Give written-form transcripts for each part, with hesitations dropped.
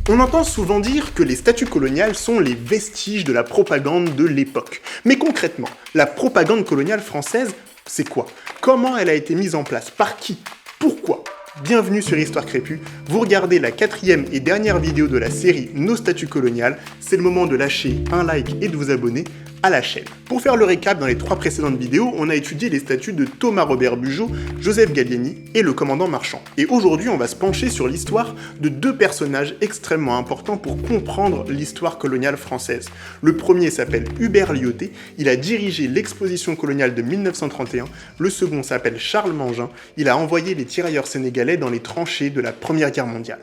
On entend souvent dire que les statues coloniales sont les vestiges de la propagande de l'époque. Mais concrètement, la propagande coloniale française, c'est quoi? Comment elle a été mise en place? Par qui? Pourquoi? Bienvenue sur Histoire Crépue, vous regardez la 4e et dernière vidéo de la série Nos statues coloniales, c'est le moment de lâcher un like et de vous abonner à la chaîne. Pour faire le récap, dans les 3 précédentes vidéos, on a étudié les statues de Thomas Robert Bugeaud, Joseph Gallieni et le commandant Marchand. Et aujourd'hui, on va se pencher sur l'histoire de 2 personnages extrêmement importants pour comprendre l'histoire coloniale française. Le premier s'appelle Hubert Lyautey, il a dirigé l'exposition coloniale de 1931, le second s'appelle Charles Mangin, il a envoyé les tirailleurs sénégalais dans les tranchées de la Première Guerre mondiale.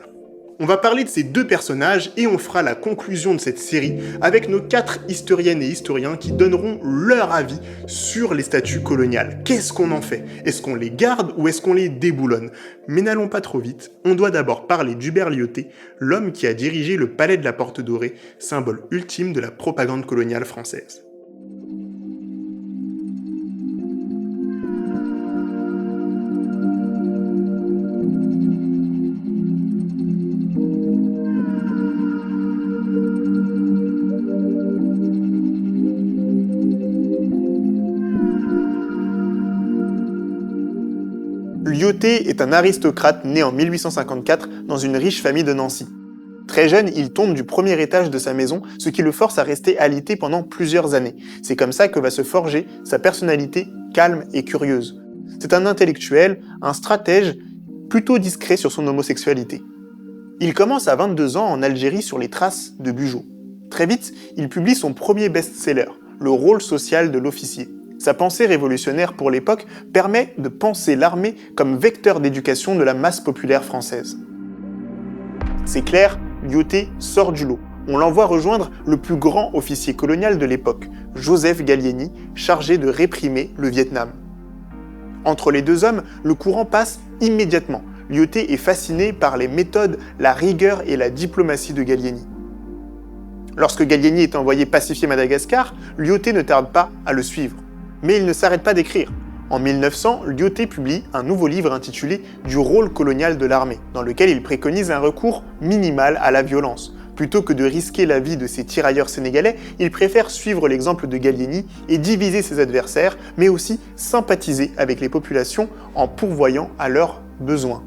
On va parler de ces 2 personnages et on fera la conclusion de cette série avec nos 4 historiennes et historiens qui donneront leur avis sur les statues coloniales. Qu'est-ce qu'on en fait? Est-ce qu'on les garde ou est-ce qu'on les déboulonne? Mais n'allons pas trop vite, on doit d'abord parler d'Hubert Lyautey, l'homme qui a dirigé le palais de la Porte Dorée, symbole ultime de la propagande coloniale française. Lyautey est un aristocrate né en 1854 dans une riche famille de Nancy. Très jeune, il tombe du premier étage de sa maison, ce qui le force à rester alité pendant plusieurs années. C'est comme ça que va se forger sa personnalité calme et curieuse. C'est un intellectuel, un stratège, plutôt discret sur son homosexualité. Il commence à 22 ans en Algérie sur les traces de Bugeaud. Très vite, il publie son premier best-seller, Le rôle social de l'officier. Sa pensée révolutionnaire pour l'époque permet de penser l'armée comme vecteur d'éducation de la masse populaire française. C'est clair, Lyautey sort du lot. On l'envoie rejoindre le plus grand officier colonial de l'époque, Joseph Gallieni, chargé de réprimer le Vietnam. Entre les 2 hommes, le courant passe immédiatement. Lyautey est fasciné par les méthodes, la rigueur et la diplomatie de Gallieni. Lorsque Gallieni est envoyé pacifier Madagascar, Lyautey ne tarde pas à le suivre. Mais il ne s'arrête pas d'écrire. En 1900, Lyautey publie un nouveau livre intitulé « Du rôle colonial de l'armée », dans lequel il préconise un recours minimal à la violence. Plutôt que de risquer la vie de ses tirailleurs sénégalais, il préfère suivre l'exemple de Gallieni et diviser ses adversaires, mais aussi sympathiser avec les populations en pourvoyant à leurs besoins.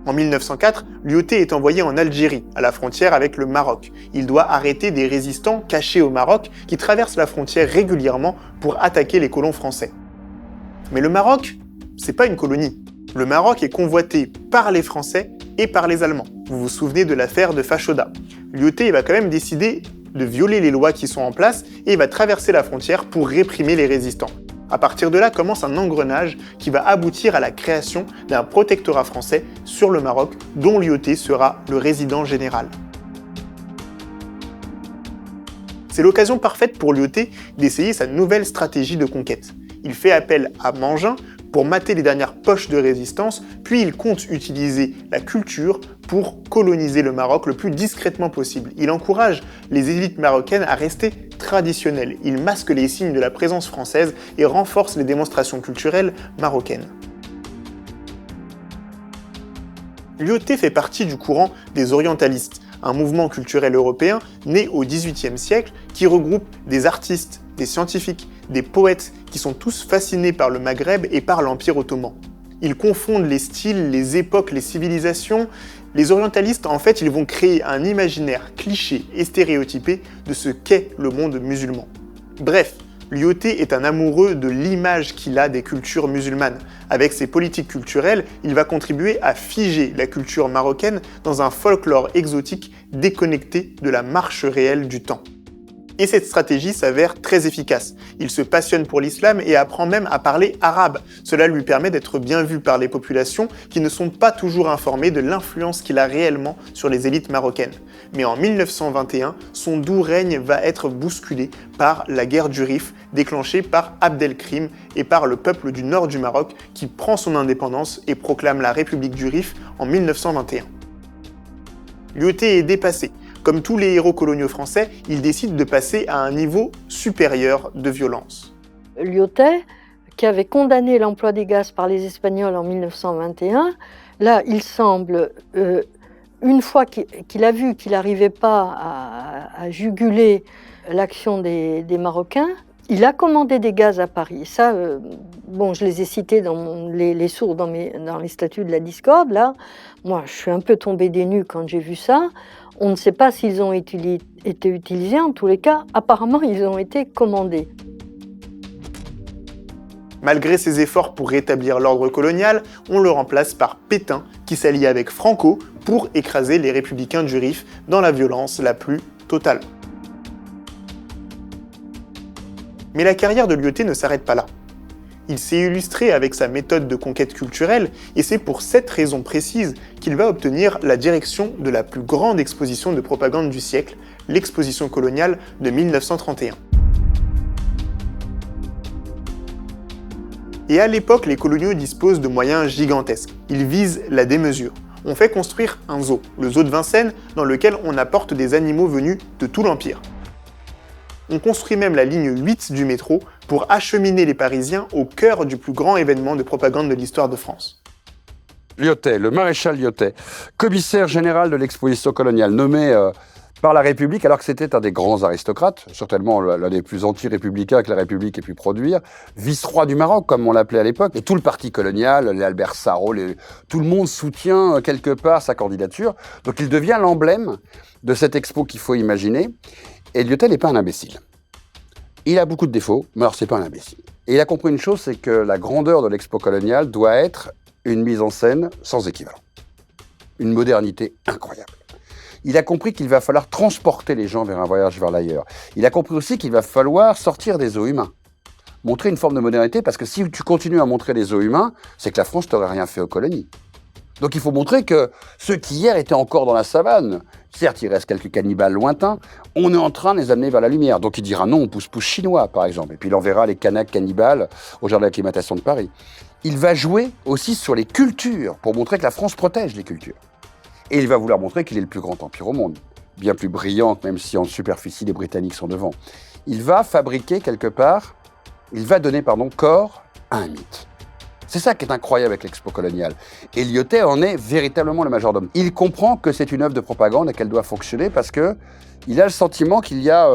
En 1904, Lyautey est envoyé en Algérie, à la frontière avec le Maroc. Il doit arrêter des résistants cachés au Maroc qui traversent la frontière régulièrement pour attaquer les colons français. Mais le Maroc, c'est pas une colonie. Le Maroc est convoité par les Français et par les Allemands. Vous vous souvenez de l'affaire de Fashoda. Lyautey va quand même décider de violer les lois qui sont en place et il va traverser la frontière pour réprimer les résistants. À partir de là commence un engrenage qui va aboutir à la création d'un protectorat français sur le Maroc dont Lyautey sera le résident général. C'est l'occasion parfaite pour Lyautey d'essayer sa nouvelle stratégie de conquête. Il fait appel à Mangin pour mater les dernières poches de résistance, puis il compte utiliser la culture pour coloniser le Maroc le plus discrètement possible. Il encourage les élites marocaines à rester traditionnelles. Il masque les signes de la présence française et renforce les démonstrations culturelles marocaines. Lyautey fait partie du courant des orientalistes, un mouvement culturel européen né au XVIIIe siècle qui regroupe des artistes, des scientifiques, des poètes qui sont tous fascinés par le Maghreb et par l'Empire ottoman. Ils confondent les styles, les époques, les civilisations. Les orientalistes, en fait, ils vont créer un imaginaire cliché et stéréotypé de ce qu'est le monde musulman. Bref, Lyautey est un amoureux de l'image qu'il a des cultures musulmanes. Avec ses politiques culturelles, il va contribuer à figer la culture marocaine dans un folklore exotique déconnecté de la marche réelle du temps. Et cette stratégie s'avère très efficace. Il se passionne pour l'islam et apprend même à parler arabe. Cela lui permet d'être bien vu par les populations qui ne sont pas toujours informées de l'influence qu'il a réellement sur les élites marocaines. Mais en 1921, son doux règne va être bousculé par la guerre du Rif, déclenchée par Abdelkrim et par le peuple du nord du Maroc qui prend son indépendance et proclame la République du Rif en 1921. Lyautey est dépassé. Comme tous les héros coloniaux français, il décide de passer à un niveau supérieur de violence. Lyautey, qui avait condamné l'emploi des gaz par les Espagnols en 1921, là, il semble Une fois qu'il a vu qu'il n'arrivait pas à juguler l'action des Marocains, il a commandé des gaz à Paris. Ça, je les ai cités dans les sources, dans les statuts de la discorde. Là, moi, je suis un peu tombée des nues quand j'ai vu ça. On ne sait pas s'ils ont été utilisés. En tous les cas, apparemment, ils ont été commandés. Malgré ses efforts pour rétablir l'ordre colonial, on le remplace par Pétain, qui s'allie avec Franco pour écraser les républicains du Rif dans la violence la plus totale. Mais la carrière de Lyautey ne s'arrête pas là. Il s'est illustré avec sa méthode de conquête culturelle, et c'est pour cette raison précise qu'il va obtenir la direction de la plus grande exposition de propagande du siècle, l'exposition coloniale de 1931. Et à l'époque, les coloniaux disposent de moyens gigantesques. Ils visent la démesure. On fait construire un zoo, le zoo de Vincennes, dans lequel on apporte des animaux venus de tout l'Empire. On construit même la ligne 8 du métro pour acheminer les Parisiens au cœur du plus grand événement de propagande de l'histoire de France. Lyautey, le maréchal Lyautey, commissaire général de l'exposition coloniale, nommé par la République, alors que c'était un des grands aristocrates, certainement l'un des plus anti-républicains que la République ait pu produire, vice-roi du Maroc, comme on l'appelait à l'époque, et tout le parti colonial, les Albert Sarraut, tout le monde soutient quelque part sa candidature. Donc il devient l'emblème de cette expo qu'il faut imaginer. Et Lyautey n'est pas un imbécile. Il a beaucoup de défauts, mais alors c'est pas un imbécile. Et il a compris une chose, c'est que la grandeur de l'expo coloniale doit être une mise en scène sans équivalent. Une modernité incroyable. Il a compris qu'il va falloir transporter les gens vers un voyage vers l'ailleurs. Il a compris aussi qu'il va falloir sortir des zoos humains. Montrer une forme de modernité, parce que si tu continues à montrer des zoos humains, c'est que la France t'aurait rien fait aux colonies. Donc il faut montrer que ceux qui hier étaient encore dans la savane, certes il reste quelques cannibales lointains, on est en train de les amener vers la lumière. Donc il dira non au pousse-pousse chinois par exemple, et puis il enverra les Kanaks cannibales au jardin d'acclimatation de Paris. Il va jouer aussi sur les cultures, pour montrer que la France protège les cultures. Et il va vouloir montrer qu'il est le plus grand empire au monde, bien plus brillant, même si en superficie les Britanniques sont devant. Il va fabriquer quelque part, il va donner corps à un mythe. C'est ça qui est incroyable avec l'expo coloniale. Et Lyautey en est véritablement le majordome. Il comprend que c'est une œuvre de propagande et qu'elle doit fonctionner parce qu'il a le sentiment qu'il y a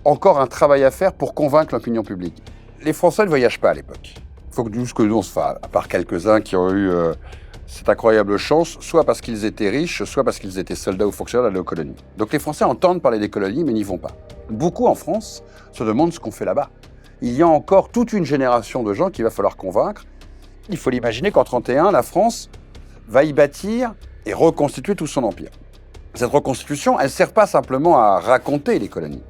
encore un travail à faire pour convaincre l'opinion publique. Les Français ne voyagent pas à l'époque. Il faut que nous on se fasse, à part quelques-uns qui ont eu cette incroyable chance, soit parce qu'ils étaient riches, soit parce qu'ils étaient soldats ou fonctionnaires d'aller aux colonies. Donc les Français entendent parler des colonies, mais n'y vont pas. Beaucoup en France se demandent ce qu'on fait là-bas. Il y a encore toute une génération de gens qu'il va falloir convaincre. Il faut l'imaginer qu'en 1931, la France va y bâtir et reconstituer tout son empire. Cette reconstitution, elle ne sert pas simplement à raconter les colonies.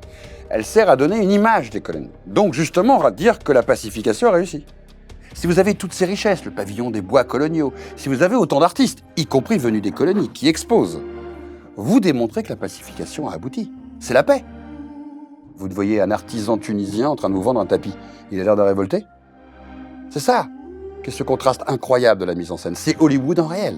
Elle sert à donner une image des colonies. Donc justement, à dire que la pacification a réussi. Si vous avez toutes ces richesses, le pavillon des bois coloniaux, si vous avez autant d'artistes, y compris venus des colonies, qui exposent, vous démontrez que la pacification a abouti. C'est la paix. Vous voyez un artisan tunisien en train de vous vendre un tapis. Il a l'air de révolter. C'est ça. Qu'est ce contraste incroyable de la mise en scène. C'est Hollywood en réel.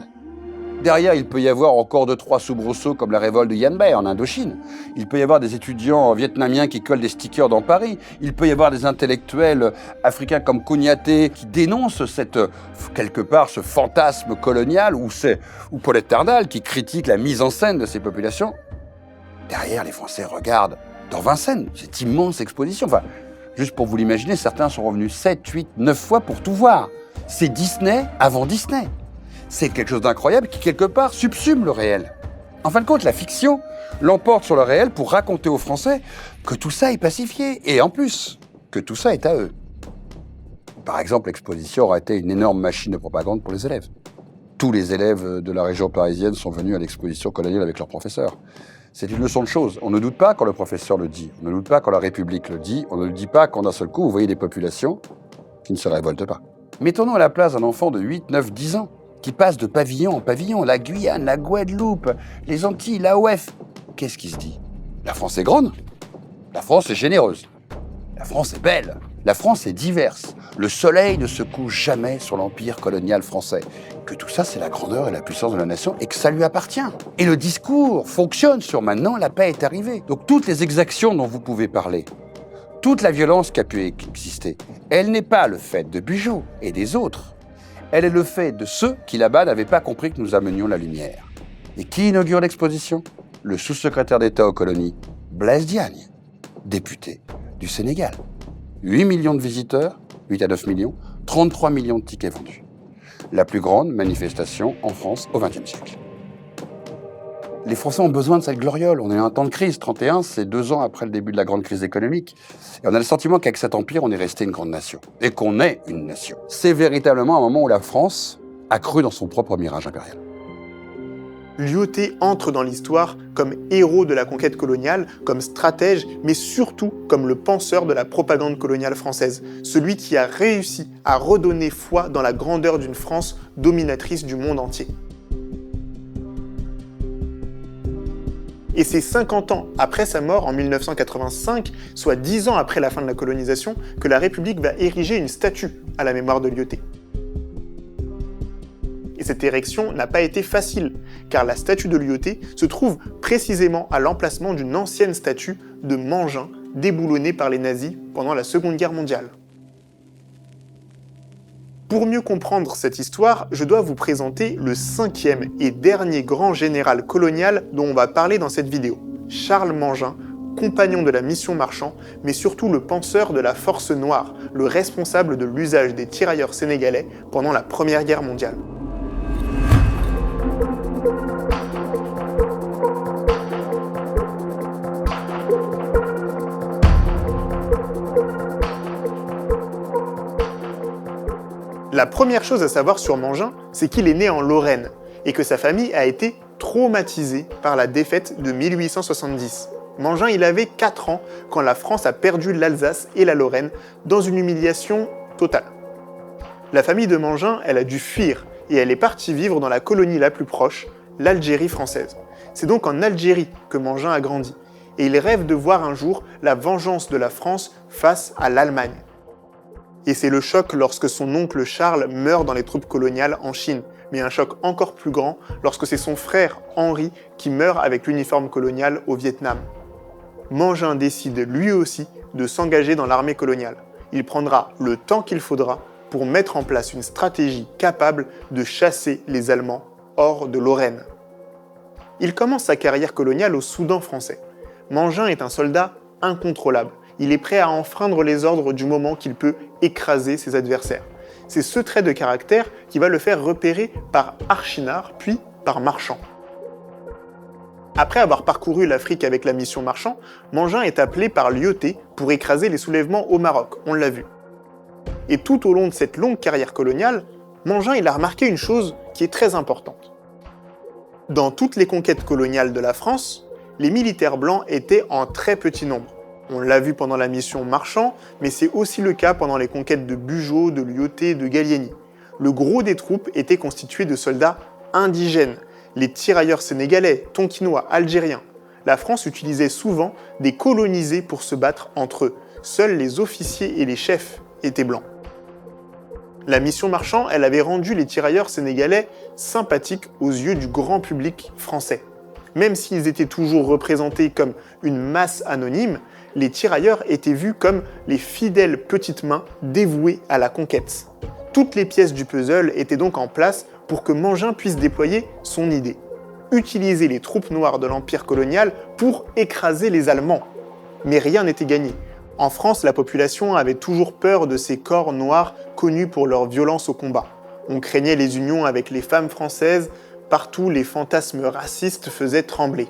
Derrière, il peut y avoir encore 2-3 soubresauts comme la révolte de Yanbai en Indochine. Il peut y avoir des étudiants vietnamiens qui collent des stickers dans Paris. Il peut y avoir des intellectuels africains comme Kouniaté qui dénoncent quelque part ce fantasme colonial ou Paulette Tardal qui critique la mise en scène de ces populations. Derrière, les Français regardent dans Vincennes, cette immense exposition. Enfin, juste pour vous l'imaginer, certains sont revenus 7, 8, 9 fois pour tout voir. C'est Disney avant Disney. C'est quelque chose d'incroyable qui, quelque part, subsume le réel. En fin de compte, la fiction l'emporte sur le réel pour raconter aux Français que tout ça est pacifié. Et en plus, que tout ça est à eux. Par exemple, l'exposition aura été une énorme machine de propagande pour les élèves. Tous les élèves de la région parisienne sont venus à l'exposition coloniale avec leurs professeurs. C'est une leçon de choses. On ne doute pas quand le professeur le dit. On ne doute pas quand la République le dit. On ne le dit pas quand d'un seul coup, vous voyez des populations qui ne se révoltent pas. Mettons-nous à la place d'un enfant de 8, 9, 10 ans qui passe de pavillon en pavillon, la Guyane, la Guadeloupe, les Antilles, l'AOF. Qu'est-ce qui se dit? La France est grande. La France est généreuse. La France est belle. La France est diverse. Le soleil ne se couche jamais sur l'empire colonial français. Que tout ça, c'est la grandeur et la puissance de la nation et que ça lui appartient. Et le discours fonctionne sur maintenant, la paix est arrivée. Donc toutes les exactions dont vous pouvez parler, toute la violence qui a pu exister, elle n'est pas le fait de Bugeaud et des autres. Elle est le fait de ceux qui, là-bas, n'avaient pas compris que nous amenions la lumière. Et qui inaugure l'exposition? Le sous-secrétaire d'État aux colonies, Blaise Diagne, député du Sénégal. 8 millions de visiteurs, 8 à 9 millions, 33 millions de tickets vendus. La plus grande manifestation en France au XXe siècle. Les Français ont besoin de cette gloriole. On est en un temps de crise. 31, c'est 2 ans après le début de la grande crise économique. Et on a le sentiment qu'avec cet empire, on est resté une grande nation. Et qu'on est une nation. C'est véritablement un moment où la France a cru dans son propre mirage impérial. Lyautey entre dans l'histoire comme héros de la conquête coloniale, comme stratège, mais surtout comme le penseur de la propagande coloniale française, celui qui a réussi à redonner foi dans la grandeur d'une France dominatrice du monde entier. Et c'est 50 ans après sa mort, en 1985, soit 10 ans après la fin de la colonisation, que la République va ériger une statue à la mémoire de Lyautey. Et cette érection n'a pas été facile, car la statue de Lyautey se trouve précisément à l'emplacement d'une ancienne statue de Mangin, déboulonnée par les nazis pendant la Seconde Guerre mondiale. Pour mieux comprendre cette histoire, je dois vous présenter le 5e et dernier grand général colonial dont on va parler dans cette vidéo, Charles Mangin, compagnon de la mission Marchand, mais surtout le penseur de la Force Noire, le responsable de l'usage des tirailleurs sénégalais pendant la Première Guerre mondiale. La première chose à savoir sur Mangin, c'est qu'il est né en Lorraine et que sa famille a été traumatisée par la défaite de 1870. Mangin, il avait 4 ans quand la France a perdu l'Alsace et la Lorraine dans une humiliation totale. La famille de Mangin, elle a dû fuir et elle est partie vivre dans la colonie la plus proche, l'Algérie française. C'est donc en Algérie que Mangin a grandi et il rêve de voir un jour la vengeance de la France face à l'Allemagne. Et c'est le choc lorsque son oncle Charles meurt dans les troupes coloniales en Chine, mais un choc encore plus grand lorsque c'est son frère Henri qui meurt avec l'uniforme colonial au Vietnam. Mangin décide lui aussi de s'engager dans l'armée coloniale. Il prendra le temps qu'il faudra pour mettre en place une stratégie capable de chasser les Allemands hors de Lorraine. Il commence sa carrière coloniale au Soudan français. Mangin est un soldat incontrôlable. Il est prêt à enfreindre les ordres du moment qu'il peut écraser ses adversaires. C'est ce trait de caractère qui va le faire repérer par Archinard, puis par Marchand. Après avoir parcouru l'Afrique avec la mission Marchand, Mangin est appelé par Lyautey pour écraser les soulèvements au Maroc, on l'a vu. Et tout au long de cette longue carrière coloniale, Mangin il a remarqué une chose qui est très importante. Dans toutes les conquêtes coloniales de la France, les militaires blancs étaient en très petit nombre. On l'a vu pendant la mission Marchand, mais c'est aussi le cas pendant les conquêtes de Bugeaud, de Lyautey et de Gallieni. Le gros des troupes était constitué de soldats indigènes, les tirailleurs sénégalais, tonkinois, algériens. La France utilisait souvent des colonisés pour se battre entre eux. Seuls les officiers et les chefs étaient blancs. La mission Marchand, elle avait rendu les tirailleurs sénégalais sympathiques aux yeux du grand public français. Même s'ils étaient toujours représentés comme une masse anonyme, les tirailleurs étaient vus comme les fidèles petites mains dévouées à la conquête. Toutes les pièces du puzzle étaient donc en place pour que Mangin puisse déployer son idée. Utiliser les troupes noires de l'Empire colonial pour écraser les Allemands. Mais rien n'était gagné. En France, la population avait toujours peur de ces corps noirs connus pour leur violence au combat. On craignait les unions avec les femmes françaises, partout les fantasmes racistes faisaient trembler.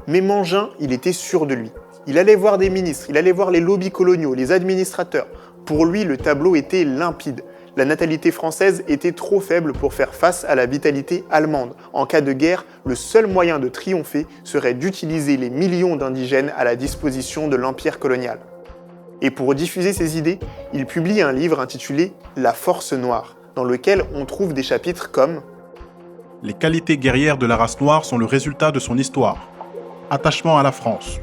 Mais Mangin, il était sûr de lui. Il allait voir des ministres, il allait voir les lobbies coloniaux, les administrateurs. Pour lui, le tableau était limpide. La natalité française était trop faible pour faire face à la vitalité allemande. En cas de guerre, le seul moyen de triompher serait d'utiliser les millions d'indigènes à la disposition de l'Empire colonial. Et pour diffuser ses idées, il publie un livre intitulé « La Force Noire », dans lequel on trouve des chapitres comme « Les qualités guerrières de la race noire sont le résultat de son histoire. Attachement à la France,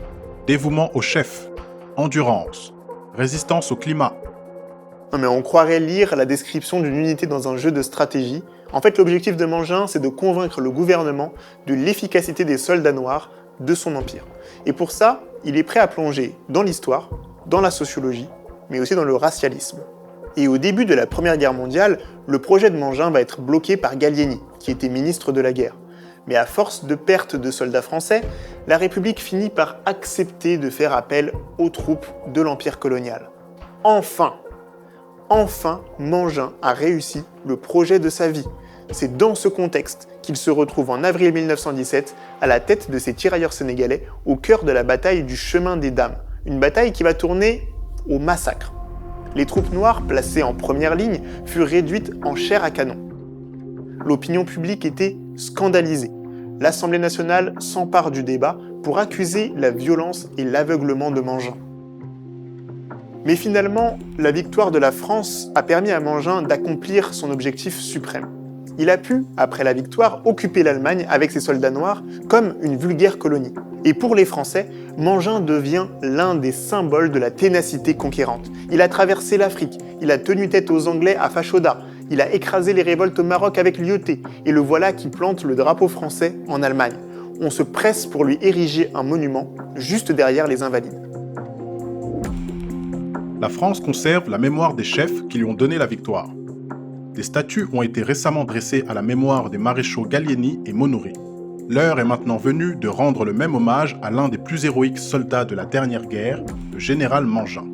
dévouement au chef, endurance, résistance au climat. » Non mais on croirait lire la description d'une unité dans un jeu de stratégie. En fait, l'objectif de Mangin, c'est de convaincre le gouvernement de l'efficacité des soldats noirs de son empire. Et pour ça, il est prêt à plonger dans l'histoire, dans la sociologie, mais aussi dans le racialisme. Et au début de la Première Guerre mondiale, le projet de Mangin va être bloqué par Gallieni, qui était ministre de la guerre. Mais à force de perte de soldats français, la République finit par accepter de faire appel aux troupes de l'Empire colonial. Enfin, Mangin a réussi le projet de sa vie. C'est dans ce contexte qu'il se retrouve en avril 1917 à la tête de ses tirailleurs sénégalais au cœur de la bataille du Chemin des Dames, une bataille qui va tourner au massacre. Les troupes noires placées en première ligne furent réduites en chair à canon. L'opinion publique était scandalisée. L'Assemblée nationale s'empare du débat pour accuser la violence et l'aveuglement de Mangin. Mais finalement, la victoire de la France a permis à Mangin d'accomplir son objectif suprême. Il a pu, après la victoire, occuper l'Allemagne avec ses soldats noirs comme une vulgaire colonie. Et pour les Français, Mangin devient l'un des symboles de la ténacité conquérante. Il a traversé l'Afrique, il a tenu tête aux Anglais à Fashoda, il a écrasé les révoltes au Maroc avec Lyautey, et le voilà qui plante le drapeau français en Allemagne. On se presse pour lui ériger un monument juste derrière les Invalides. La France conserve la mémoire des chefs qui lui ont donné la victoire. Des statues ont été récemment dressées à la mémoire des maréchaux Gallieni et Monory. L'heure est maintenant venue de rendre le même hommage à l'un des plus héroïques soldats de la dernière guerre, le général Mangin.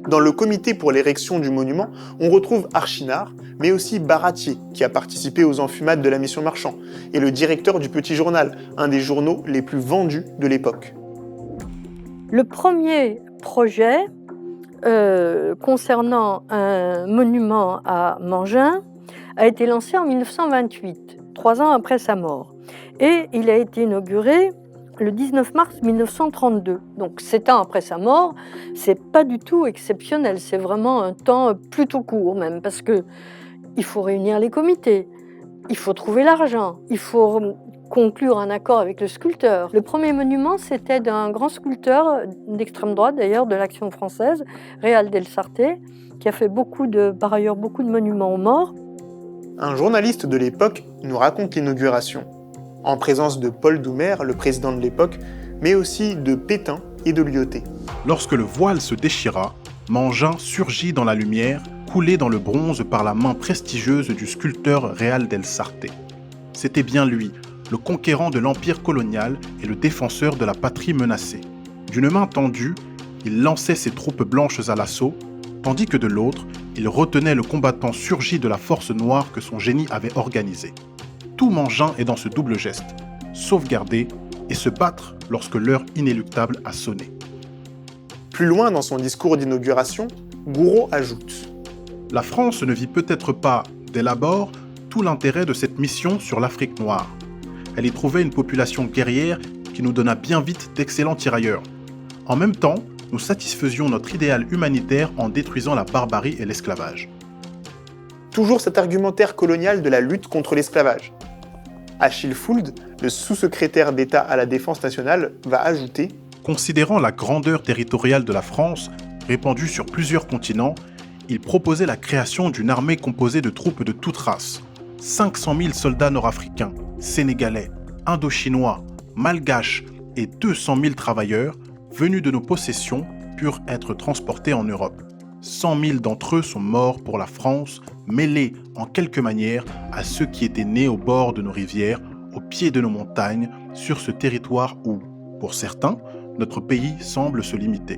Dans le comité pour l'érection du monument, on retrouve Archinard, mais aussi Baratier, qui a participé aux enfumades de la mission Marchand, et le directeur du Petit Journal, un des journaux les plus vendus de l'époque. Le premier projet concernant un monument à Mangin a été lancé en 1928, 3 ans après sa mort. Et il a été inauguré le 19 mars 1932. Donc 7 ans après sa mort, c'est pas du tout exceptionnel, c'est vraiment un temps plutôt court même, parce que il faut réunir les comités, il faut trouver l'argent, il faut conclure un accord avec le sculpteur. Le premier monument, c'était d'un grand sculpteur d'extrême droite, d'ailleurs, de l'Action française, Réal del Sarthe, qui a fait par ailleurs beaucoup de monuments aux morts. Un journaliste de l'époque nous raconte l'inauguration, en présence de Paul Doumer, le président de l'époque, mais aussi de Pétain et de Lyautey. Lorsque le voile se déchira, Mangin surgit dans la lumière, coulé dans le bronze par la main prestigieuse du sculpteur Réal del Sarthe. C'était bien lui, le conquérant de l'empire colonial et le défenseur de la patrie menacée. D'une main tendue, il lançait ses troupes blanches à l'assaut, tandis que de l'autre, il retenait le combattant surgi de la force noire que son génie avait organisé. Tout Mangin est dans ce double geste, sauvegarder et se battre lorsque l'heure inéluctable a sonné. Plus loin dans son discours d'inauguration, Gouraud ajoute « La France ne vit peut-être pas, dès l'abord, tout l'intérêt de cette mission sur l'Afrique noire. Elle y trouvait une population guerrière qui nous donna bien vite d'excellents tirailleurs. En même temps, nous satisfaisions notre idéal humanitaire en détruisant la barbarie et l'esclavage. » Toujours cet argumentaire colonial de la lutte contre l'esclavage. Achille Fould, le sous-secrétaire d'État à la Défense nationale, va ajouter « Considérant la grandeur territoriale de la France, répandue sur plusieurs continents, il proposait la création d'une armée composée de troupes de toutes races. 500 000 soldats nord-africains, sénégalais, indochinois, malgaches et 200 000 travailleurs venus de nos possessions purent être transportés en Europe. 100 000 d'entre eux sont morts pour la France, mêlés en quelque manière à ceux qui étaient nés au bord de nos rivières, au pied de nos montagnes, sur ce territoire où, pour certains, notre pays semble se limiter. »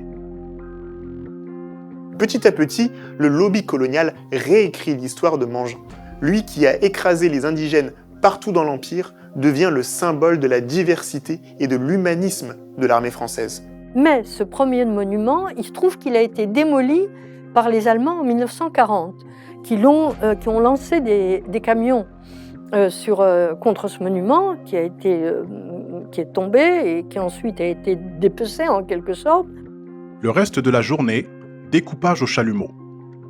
Petit à petit, le lobby colonial réécrit l'histoire de Mangin. Lui qui a écrasé les indigènes partout dans l'Empire devient le symbole de la diversité et de l'humanisme de l'armée française. Mais ce premier monument, il se trouve qu'il a été démoli par les Allemands en 1940, qui ont lancé des camions contre ce monument, qui est tombé et qui ensuite a été dépecé en quelque sorte. Le reste de la journée, découpage au chalumeau.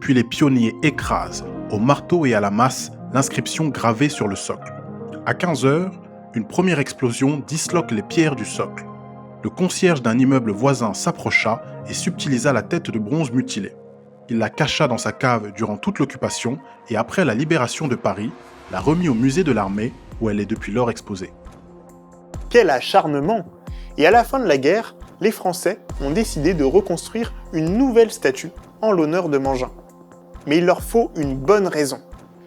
Puis les pionniers écrasent, au marteau et à la masse, l'inscription gravée sur le socle. À 15 h, une première explosion disloque les pierres du socle. Le concierge d'un immeuble voisin s'approcha et subtilisa la tête de bronze mutilée. Il la cacha dans sa cave durant toute l'occupation et après la libération de Paris, la remit au musée de l'armée où elle est depuis lors exposée. Quel acharnement! Et à la fin de la guerre, les Français ont décidé de reconstruire une nouvelle statue en l'honneur de Mangin. Mais il leur faut une bonne raison.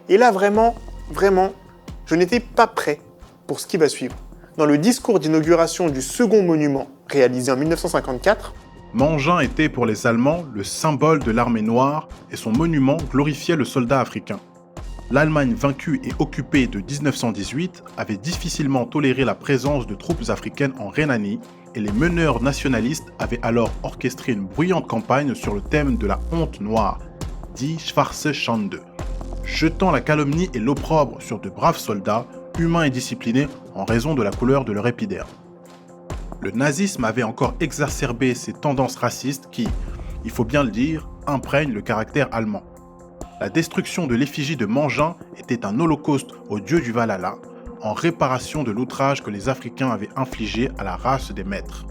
Et là vraiment, je n'étais pas prêt pour ce qui va suivre. Dans le discours d'inauguration du second monument, réalisé en 1954, Mangin était pour les Allemands le symbole de l'armée noire et son monument glorifiait le soldat africain. L'Allemagne vaincue et occupée de 1918 avait difficilement toléré la présence de troupes africaines en Rhénanie et les meneurs nationalistes avaient alors orchestré une bruyante campagne sur le thème de la honte noire, dit Schwarze Schande, jetant la calomnie et l'opprobre sur de braves soldats, humains et disciplinés en raison de la couleur de leur épiderme. Le nazisme avait encore exacerbé ces tendances racistes qui, il faut bien le dire, imprègnent le caractère allemand. La destruction de l'effigie de Mangin était un holocauste au dieu du Valhalla, en réparation de l'outrage que les Africains avaient infligé à la race des maîtres.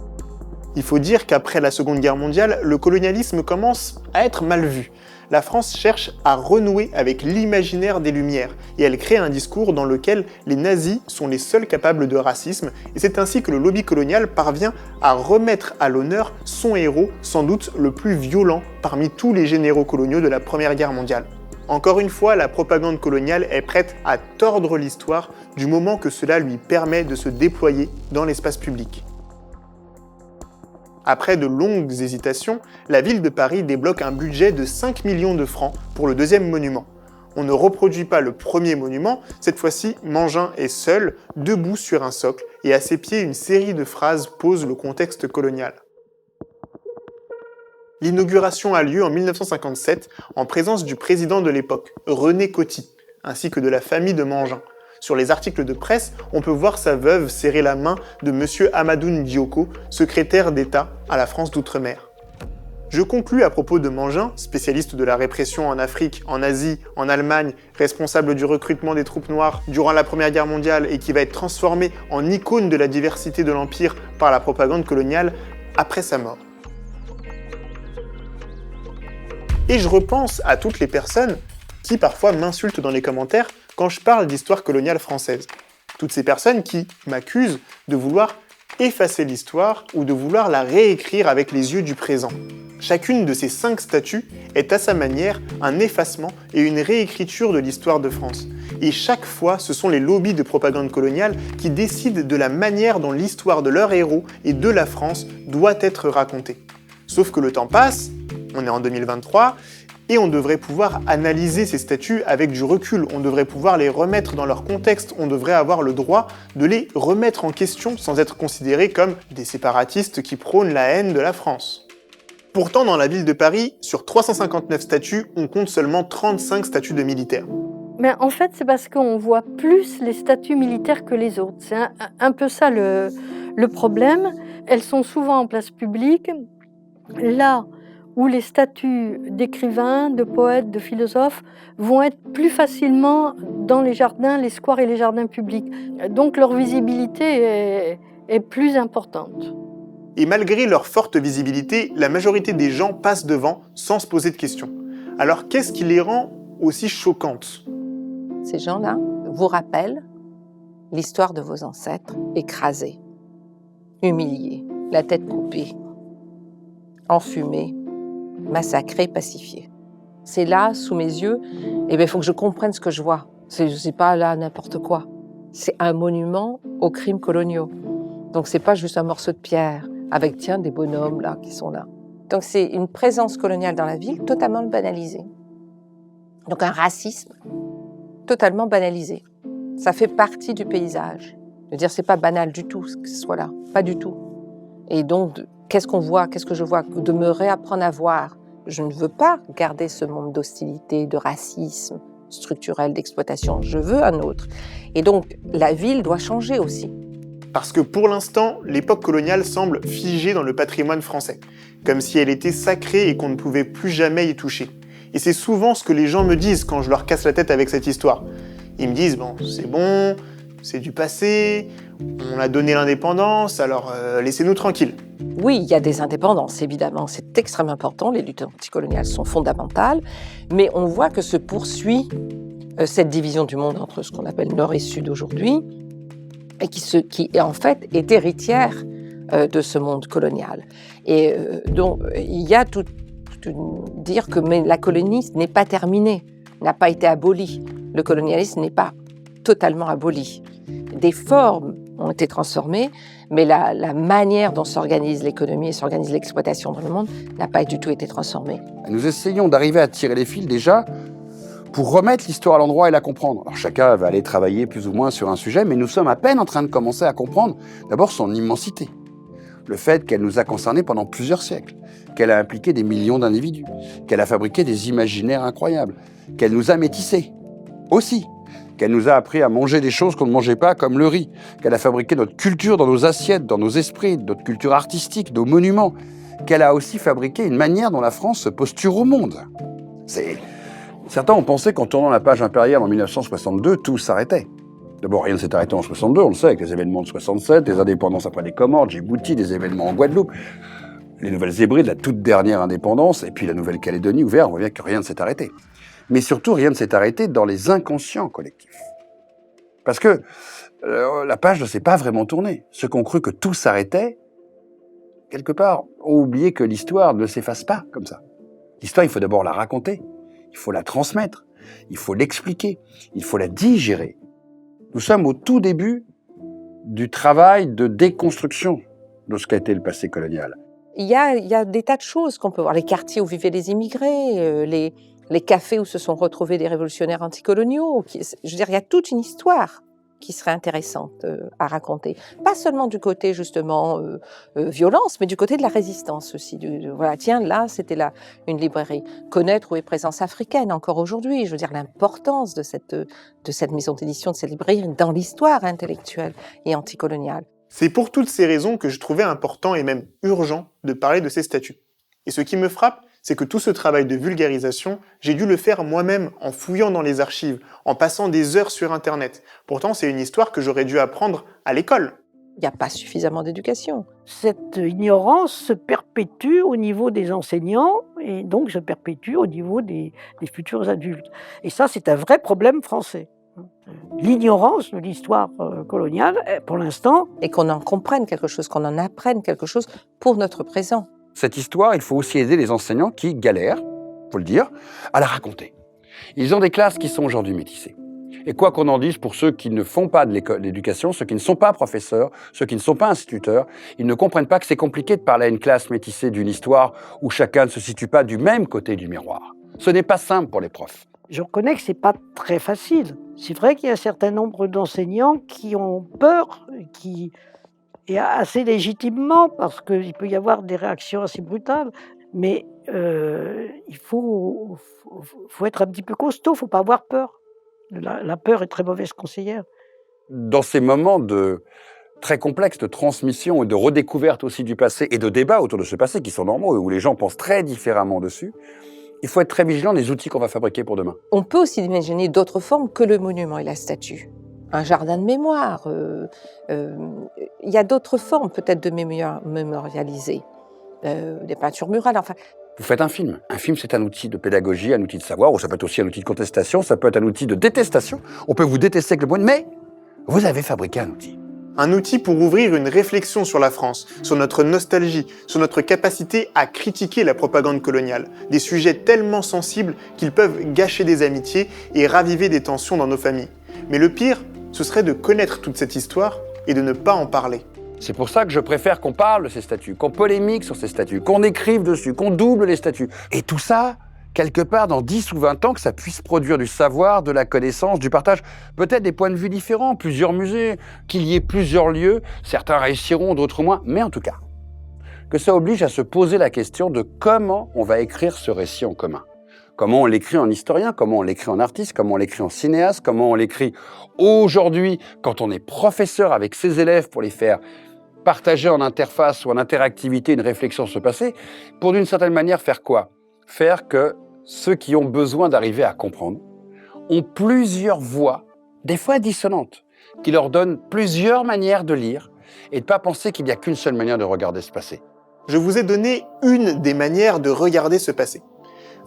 il faut dire qu'après la Seconde Guerre mondiale, le colonialisme commence à être mal vu. La France cherche à renouer avec l'imaginaire des Lumières, et elle crée un discours dans lequel les nazis sont les seuls capables de racisme, et c'est ainsi que le lobby colonial parvient à remettre à l'honneur son héros, sans doute le plus violent parmi tous les généraux coloniaux de la Première Guerre mondiale. Encore une fois, la propagande coloniale est prête à tordre l'histoire du moment que cela lui permet de se déployer dans l'espace public. Après de longues hésitations, la ville de Paris débloque un budget de 5 millions de francs pour le deuxième monument. On ne reproduit pas le premier monument, cette fois-ci Mangin est seul, debout sur un socle, et à ses pieds une série de phrases pose le contexte colonial. L'inauguration a lieu en 1957 en présence du président de l'époque, René Coty, ainsi que de la famille de Mangin. Sur les articles de presse, on peut voir sa veuve serrer la main de M. Amadou Ndioko, secrétaire d'État à la France d'Outre-mer. Je conclus à propos de Mangin, spécialiste de la répression en Afrique, en Asie, en Allemagne, responsable du recrutement des troupes noires durant la Première Guerre mondiale et qui va être transformé en icône de la diversité de l'Empire par la propagande coloniale après sa mort. Et je repense à toutes les personnes qui parfois m'insultent dans les commentaires quand je parle d'histoire coloniale française. Toutes ces personnes qui m'accusent de vouloir effacer l'histoire ou de vouloir la réécrire avec les yeux du présent. Chacune de ces 5 statues est à sa manière un effacement et une réécriture de l'histoire de France. Et chaque fois, ce sont les lobbies de propagande coloniale qui décident de la manière dont l'histoire de leurs héros et de la France doit être racontée. Sauf que le temps passe, on est en 2023, et on devrait pouvoir analyser ces statues avec du recul, on devrait pouvoir les remettre dans leur contexte, on devrait avoir le droit de les remettre en question sans être considérés comme des séparatistes qui prônent la haine de la France. Pourtant, dans la ville de Paris, sur 359 statues, on compte seulement 35 statues de militaires. Mais en fait, c'est parce qu'on voit plus les statues militaires que les autres. C'est un peu ça le problème. Elles sont souvent en place publique. Là où les statues d'écrivains, de poètes, de philosophes vont être plus facilement dans les jardins, les squares et les jardins publics. Donc leur visibilité est plus importante. Et malgré leur forte visibilité, la majorité des gens passent devant sans se poser de questions. Alors qu'est-ce qui les rend aussi choquantes ? Ces gens-là vous rappellent l'histoire de vos ancêtres écrasés, humiliés, la tête coupée, enfumés, massacrés, pacifiés. C'est là, sous mes yeux, et il faut que je comprenne ce que je vois. C'est pas là n'importe quoi. C'est un monument aux crimes coloniaux. Donc c'est pas juste un morceau de pierre avec, tiens, des bonhommes là qui sont là. Donc c'est une présence coloniale dans la ville totalement banalisée. Donc un racisme totalement banalisé. Ça fait partie du paysage. Je veux dire, c'est pas banal du tout que ce soit là, pas du tout. Et donc, qu'est-ce qu'on voit, qu'est-ce que je vois? De me réapprendre à voir. Je ne veux pas garder ce monde d'hostilité, de racisme structurel, d'exploitation. Je veux un autre. Et donc, la ville doit changer aussi. Parce que pour l'instant, l'époque coloniale semble figée dans le patrimoine français, comme si elle était sacrée et qu'on ne pouvait plus jamais y toucher. Et c'est souvent ce que les gens me disent quand je leur casse la tête avec cette histoire. Ils me disent, bon, c'est du passé, on a donné l'indépendance, alors laissez-nous tranquilles. Oui, il y a des indépendances, évidemment, c'est extrêmement important, les luttes anticoloniales sont fondamentales, mais on voit que se poursuit cette division du monde entre ce qu'on appelle Nord et Sud aujourd'hui, et qui en fait est héritière de ce monde colonial. Et donc, il y a tout dire que mais la colonie n'est pas terminée, n'a pas été abolie. Le colonialisme n'est pas totalement aboli. Des formes ont été transformées, mais la manière dont s'organise l'économie et s'organise l'exploitation dans le monde n'a pas du tout été transformée. Nous essayons d'arriver à tirer les fils déjà pour remettre l'histoire à l'endroit et la comprendre. Alors chacun va aller travailler plus ou moins sur un sujet, mais nous sommes à peine en train de commencer à comprendre d'abord son immensité. Le fait qu'elle nous a concernés pendant plusieurs siècles, qu'elle a impliqué des millions d'individus, qu'elle a fabriqué des imaginaires incroyables, qu'elle nous a métissés aussi, qu'elle nous a appris à manger des choses qu'on ne mangeait pas, comme le riz, qu'elle a fabriqué notre culture dans nos assiettes, dans nos esprits, notre culture artistique, nos monuments, qu'elle a aussi fabriqué une manière dont la France se posture au monde. Certains ont pensé qu'en tournant la page impériale en 1962, tout s'arrêtait. D'abord, rien ne s'est arrêté en 62, on le sait, avec les événements de 67, les indépendances après les Comores, Djibouti, des événements en Guadeloupe, les Nouvelles Hébrides, la toute dernière indépendance, et puis la Nouvelle-Calédonie ouverte, on voit bien que rien ne s'est arrêté. Mais surtout, rien ne s'est arrêté dans les inconscients collectifs. Parce que la page ne s'est pas vraiment tournée. Ceux qui ont cru que tout s'arrêtait, quelque part, ont oublié que l'histoire ne s'efface pas comme ça. L'histoire, il faut d'abord la raconter, il faut la transmettre, il faut l'expliquer, il faut la digérer. Nous sommes au tout début du travail de déconstruction de ce qu'a été le passé colonial. Il y a des tas de choses qu'on peut voir. Les quartiers où vivaient les immigrés, les cafés où se sont retrouvés des révolutionnaires anticoloniaux. Je veux dire, il y a toute une histoire qui serait intéressante à raconter. Pas seulement du côté, justement, violence, mais du côté de la résistance aussi. Voilà, tiens, là, c'était une librairie. Connaître où est présence africaine, encore aujourd'hui. Je veux dire, l'importance de cette maison d'édition, de cette librairie dans l'histoire intellectuelle et anticoloniale. C'est pour toutes ces raisons que je trouvais important et même urgent de parler de ces statues. Et ce qui me frappe, c'est que tout ce travail de vulgarisation, j'ai dû le faire moi-même en fouillant dans les archives, en passant des heures sur Internet. Pourtant, c'est une histoire que j'aurais dû apprendre à l'école. Il n'y a pas suffisamment d'éducation. Cette ignorance se perpétue au niveau des enseignants et donc se perpétue au niveau des futurs adultes. Et ça, c'est un vrai problème français. L'ignorance de l'histoire coloniale, pour l'instant... Et qu'on en comprenne quelque chose, qu'on en apprenne quelque chose pour notre présent. Cette histoire, il faut aussi aider les enseignants qui galèrent, faut le dire, à la raconter. Ils ont des classes qui sont aujourd'hui métissées. Et quoi qu'on en dise pour ceux qui ne font pas de l'éducation, ceux qui ne sont pas professeurs, ceux qui ne sont pas instituteurs, ils ne comprennent pas que c'est compliqué de parler à une classe métissée d'une histoire où chacun ne se situe pas du même côté du miroir. Ce n'est pas simple pour les profs. Je reconnais que ce n'est pas très facile. C'est vrai qu'il y a un certain nombre d'enseignants qui ont peur, et assez légitimement, parce qu'il peut y avoir des réactions assez brutales, mais il faut être un petit peu costaud, il ne faut pas avoir peur. La peur est très mauvaise conseillère. Dans ces moments très complexes de transmission et de redécouverte aussi du passé et de débat autour de ce passé qui sont normaux et où les gens pensent très différemment dessus, il faut être très vigilant des outils qu'on va fabriquer pour demain. On peut aussi imaginer d'autres formes que le monument et la statue. Un jardin de mémoire. Il y a d'autres formes peut-être de mémorialiser. Des peintures murales, enfin... Vous faites un film. Un film, c'est un outil de pédagogie, un outil de savoir, ou ça peut être aussi un outil de contestation, ça peut être un outil de détestation. On peut vous détester avec le point, mais vous avez fabriqué un outil. Un outil pour ouvrir une réflexion sur la France, sur notre nostalgie, sur notre capacité à critiquer la propagande coloniale. Des sujets tellement sensibles qu'ils peuvent gâcher des amitiés et raviver des tensions dans nos familles. Mais le pire, ce serait de connaître toute cette histoire et de ne pas en parler. C'est pour ça que je préfère qu'on parle de ces statues, qu'on polémique sur ces statues, qu'on écrive dessus, qu'on double les statues. Et tout ça, quelque part dans 10 ou 20 ans, que ça puisse produire du savoir, de la connaissance, du partage, peut-être des points de vue différents, plusieurs musées, qu'il y ait plusieurs lieux, certains réussiront, d'autres moins, mais en tout cas, que ça oblige à se poser la question de comment on va écrire ce récit en commun. Comment on l'écrit en historien, comment on l'écrit en artiste, comment on l'écrit en cinéaste, comment on l'écrit aujourd'hui quand on est professeur avec ses élèves pour les faire partager en interface ou en interactivité une réflexion sur ce passé, pour d'une certaine manière faire quoi? Faire que ceux qui ont besoin d'arriver à comprendre ont plusieurs voix, des fois dissonantes, qui leur donnent plusieurs manières de lire et de ne pas penser qu'il n'y a qu'une seule manière de regarder ce passé. Je vous ai donné une des manières de regarder ce passé.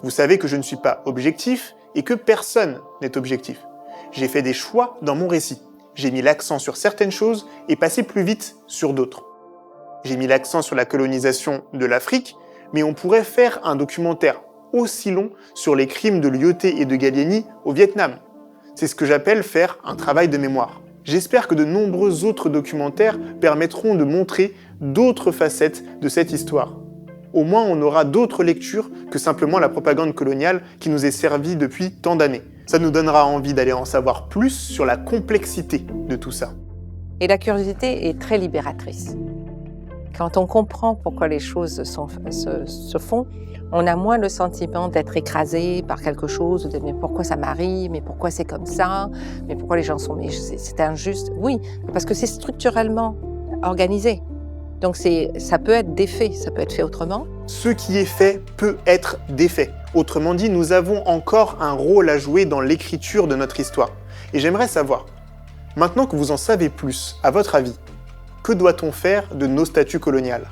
Vous savez que je ne suis pas objectif et que personne n'est objectif. J'ai fait des choix dans mon récit. J'ai mis l'accent sur certaines choses et passé plus vite sur d'autres. J'ai mis l'accent sur la colonisation de l'Afrique, mais on pourrait faire un documentaire aussi long sur les crimes de Lyautey et de Gallieni au Vietnam. C'est ce que j'appelle faire un travail de mémoire. J'espère que de nombreux autres documentaires permettront de montrer d'autres facettes de cette histoire. Au moins, on aura d'autres lectures que simplement la propagande coloniale qui nous est servie depuis tant d'années. Ça nous donnera envie d'aller en savoir plus sur la complexité de tout ça. Et la curiosité est très libératrice. Quand on comprend pourquoi les choses se font, on a moins le sentiment d'être écrasé par quelque chose, de mais pourquoi ça m'arrive, mais pourquoi c'est comme ça, mais pourquoi les gens sont... Mais c'est injuste. Oui, parce que c'est structurellement organisé. Donc ça peut être défait, ça peut être fait autrement. Ce qui est fait peut être défait. Autrement dit, nous avons encore un rôle à jouer dans l'écriture de notre histoire. Et j'aimerais savoir, maintenant que vous en savez plus, à votre avis, que doit-on faire de nos statues coloniales ?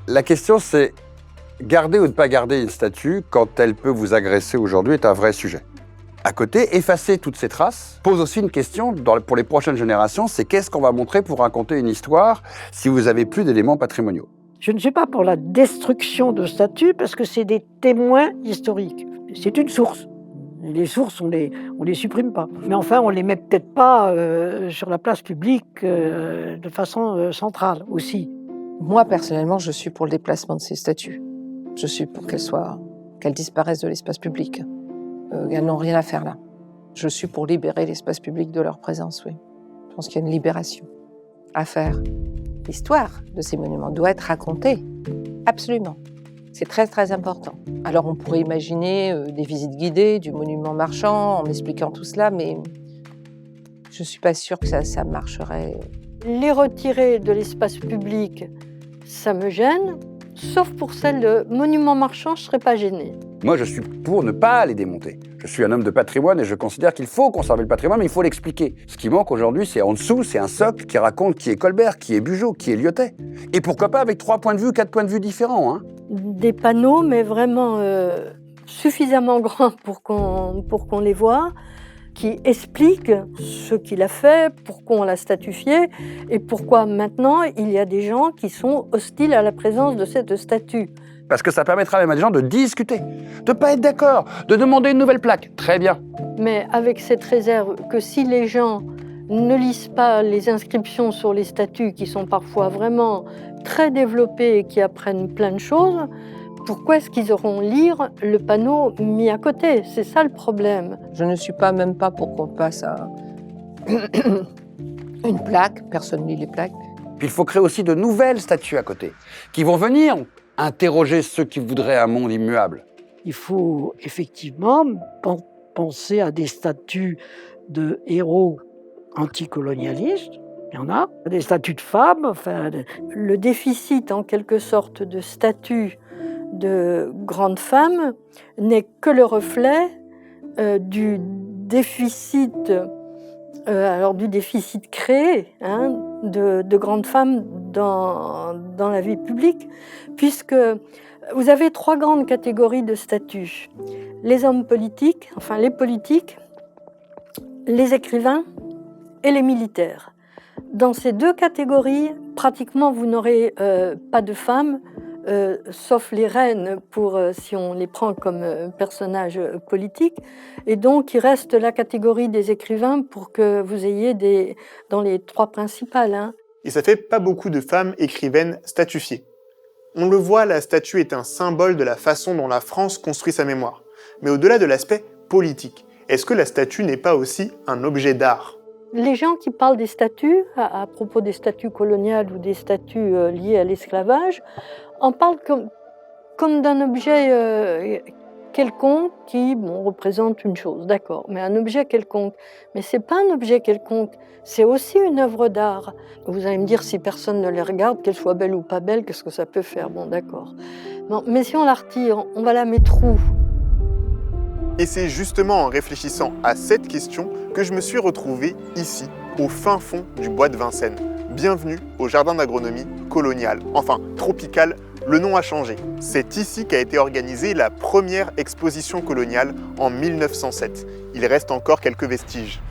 La question, c'est garder ou ne pas garder une statue quand elle peut vous agresser aujourd'hui est un vrai sujet. À côté, effacer toutes ces traces pose aussi une question pour les prochaines générations, c'est qu'est-ce qu'on va montrer pour raconter une histoire si vous n'avez plus d'éléments patrimoniaux ? Je ne suis pas pour la destruction de statues parce que c'est des témoins historiques. C'est une source. Et les sources, on les supprime pas. Mais enfin, on les met peut-être pas sur la place publique de façon centrale aussi. Moi, personnellement, je suis pour le déplacement de ces statues. Je suis pour qu'elles disparaissent de l'espace public. Elles n'ont rien à faire là. Je suis pour libérer l'espace public de leur présence, oui. Je pense qu'il y a une libération à faire. L'histoire de ces monuments doit être racontée, absolument. C'est très, très important. Alors, on pourrait imaginer des visites guidées du monument marchand en expliquant tout cela, mais je ne suis pas sûre que ça marcherait. Les retirer de l'espace public, ça me gêne, sauf pour celle de monument marchand, je ne serais pas gênée. Moi, je suis pour ne pas les démonter. Je suis un homme de patrimoine et je considère qu'il faut conserver le patrimoine, mais il faut l'expliquer. Ce qui manque aujourd'hui, c'est en dessous, c'est un socle qui raconte qui est Colbert, qui est Bugeaud, qui est Lyotet. Et pourquoi pas avec 3 points de vue, 4 points de vue différents, hein. Des panneaux, mais vraiment suffisamment grands pour qu'on les voit, qui expliquent ce qu'il a fait, pourquoi on l'a statufié et pourquoi maintenant il y a des gens qui sont hostiles à la présence de cette statue. Parce que ça permettra même à des gens de discuter, de ne pas être d'accord, de demander une nouvelle plaque. Très bien. Mais avec cette réserve que si les gens ne lisent pas les inscriptions sur les statues qui sont parfois vraiment très développées et qui apprennent plein de choses, pourquoi est-ce qu'ils auront lire le panneau mis à côté? C'est ça le problème. Je ne suis même pas pour qu'on passe à une plaque. Personne ne lit les plaques. Puis il faut créer aussi de nouvelles statues à côté, qui vont venir interroger ceux qui voudraient un monde immuable. Il faut effectivement penser à des statues de héros anticolonialistes. Il y en a. Des statues de femmes. Enfin, le déficit, en quelque sorte, de statues de grandes femmes n'est que le reflet du déficit créé de grandes femmes dans la vie publique, puisque vous avez 3 grandes catégories de statuts. Les hommes politiques, enfin les politiques, les écrivains et les militaires. Dans ces 2 catégories, pratiquement vous n'aurez pas de femmes, sauf les reines, si on les prend comme personnages politiques. Et donc, il reste la catégorie des écrivains pour que vous ayez dans les 3 principales. Hein. Et ça fait pas beaucoup de femmes écrivaines statufiées. On le voit, la statue est un symbole de la façon dont la France construit sa mémoire. Mais au-delà de l'aspect politique, est-ce que la statue n'est pas aussi un objet d'art ? Les gens qui parlent des statues, à propos des statues coloniales ou des statues liées à l'esclavage, en parlent comme d'un objet quelconque qui représente une chose, d'accord, mais un objet quelconque. Mais ce n'est pas un objet quelconque, c'est aussi une œuvre d'art. Vous allez me dire, si personne ne les regarde, qu'elle soit belle ou pas belle, qu'est-ce que ça peut faire? Bon, d'accord. Bon, mais si on la retire, on va la mettre où? Et c'est justement en réfléchissant à cette question que je me suis retrouvé ici, au fin fond du bois de Vincennes. Bienvenue au jardin d'agronomie colonial, enfin tropical, le nom a changé. C'est ici qu'a été organisée la première exposition coloniale en 1907. Il reste encore quelques vestiges.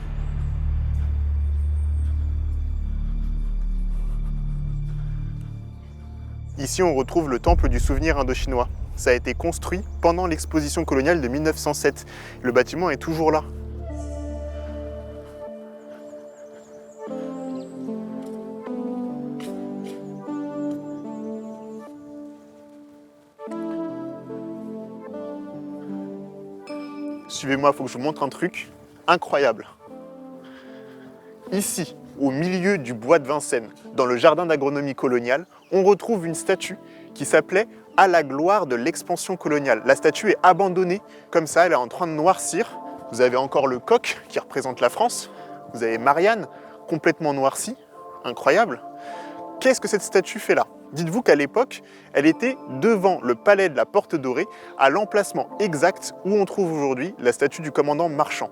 Ici, on retrouve le temple du souvenir indo-chinois. Ça a été construit pendant l'exposition coloniale de 1907. Le bâtiment est toujours là. suivez-moi, il faut que je vous montre un truc incroyable. Ici, au milieu du bois de Vincennes, dans le jardin d'agronomie coloniale, on retrouve une statue qui s'appelait « À la gloire de l'expansion coloniale ». La statue est abandonnée, comme ça, elle est en train de noircir. Vous avez encore le coq qui représente la France. Vous avez Marianne, complètement noircie, incroyable. Qu'est-ce que cette statue fait là? Dites-vous qu'à l'époque, elle était devant le palais de la Porte Dorée, à l'emplacement exact où on trouve aujourd'hui la statue du commandant Marchand.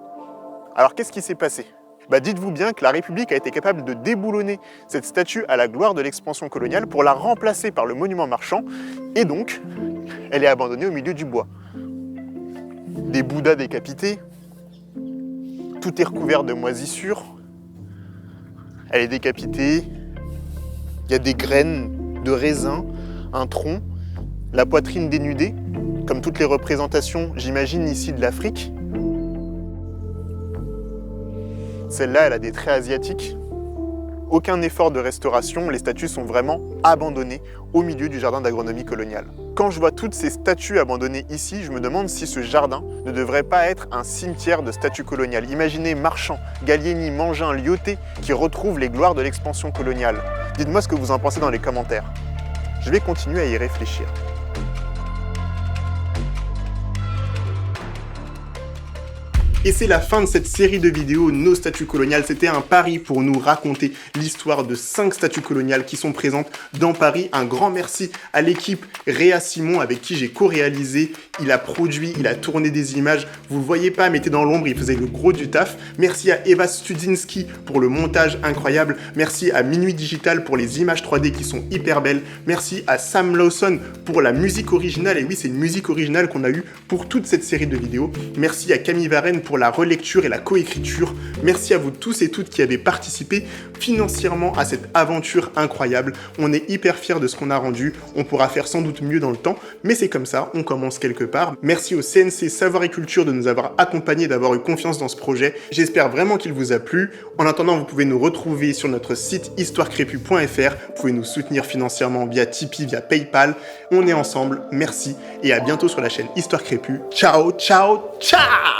Alors qu'est-ce qui s'est passé? Dites-vous bien que la République a été capable de déboulonner cette statue à la gloire de l'expansion coloniale pour la remplacer par le monument Marchand, et donc, elle est abandonnée au milieu du bois. Des bouddhas décapités, tout est recouvert de moisissures, elle est décapitée, il y a des graines de raisin, un tronc, la poitrine dénudée, comme toutes les représentations, j'imagine, ici de l'Afrique. Celle-là, elle a des traits asiatiques. Aucun effort de restauration, les statues sont vraiment abandonnées au milieu du jardin d'agronomie coloniale. Quand je vois toutes ces statues abandonnées ici, je me demande si ce jardin ne devrait pas être un cimetière de statues coloniales. Imaginez Marchand, Gallieni, Mangin, Lyautey qui retrouvent les gloires de l'expansion coloniale. Dites-moi ce que vous en pensez dans les commentaires. Je vais continuer à y réfléchir. Et c'est la fin de cette série de vidéos Nos statues coloniales. C'était un pari pour nous raconter l'histoire de 5 statues coloniales qui sont présentes dans Paris. Un grand merci à l'équipe Réa Simon avec qui j'ai co-réalisé. Il a produit, il a tourné des images. Vous le voyez pas, mais il était dans l'ombre, il faisait le gros du taf. Merci à Eva Studzinski pour le montage incroyable. Merci à Minuit Digital pour les images 3D qui sont hyper belles. Merci à Sam Lawson pour la musique originale. Et oui, c'est une musique originale qu'on a eue pour toute cette série de vidéos. Merci à Camille Varenne pour la relecture et la coécriture. Merci à vous tous et toutes qui avez participé financièrement à cette aventure incroyable. On est hyper fiers de ce qu'on a rendu. On pourra faire sans doute mieux dans le temps, mais c'est comme ça, on commence quelque part. Merci au CNC Savoir et Culture de nous avoir accompagnés, d'avoir eu confiance dans ce projet. J'espère vraiment qu'il vous a plu. En attendant, vous pouvez nous retrouver sur notre site histoirecrépue.fr. Vous pouvez nous soutenir financièrement via Tipeee, via PayPal. On est ensemble, merci et à bientôt sur la chaîne Histoire Crépue. Ciao, ciao, ciao!